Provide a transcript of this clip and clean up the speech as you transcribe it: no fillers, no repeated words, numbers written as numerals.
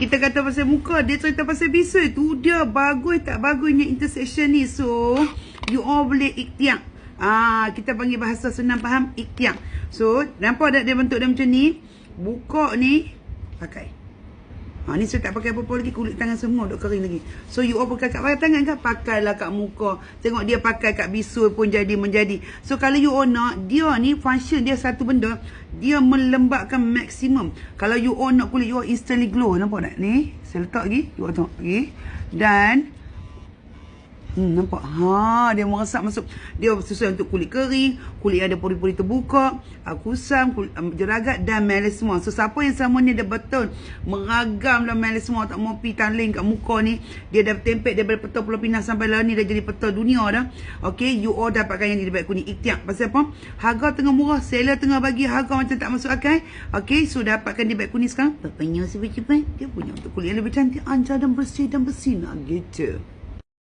kita kata pasal muka, dia cerita pasal bisul tu, dia bagus tak bagusnya intersection ni. So, you all boleh ikhtiar. Kita panggil bahasa senang faham, ikhtiar. So, nampak tak dia bentuk dia macam ni? Buka ni, pakai. Ni saya tak pakai apa-apa lagi, kulit tangan semua duk kering lagi. So you all pakai kat tangan kan, pakailah kat muka. Tengok dia pakai kat bisul pun jadi menjadi. So kalau you all nak, dia ni function dia satu benda, dia melembabkan maksimum. Kalau you all nak kulit you all instantly glow, nampak tak? Ni, saya letak lagi, you all tengok lagi. Dan nampak? Dia meresap masuk. Dia sesuai untuk kulit kering, kulit ada pori-pori terbuka, kusam, jeragat dan melasma. So siapa yang sama ni dia betul meragam dalam melasma, tak mau pi taling kat muka ni, dia dah tempek daripada peta Pulau Pinang sampai lah ni dah jadi peta dunia dah. Okay, you all dapatkan yang di beg kuning ikhtiar. Pasal apa? Harga tengah murah, seller tengah bagi harga macam tak masuk akal. Okay, so dapatkan di beg kuning sekarang. Berapa cepat dia punya untuk kulit yang lebih cantik, ancar dan bersih dan bersinar gitu.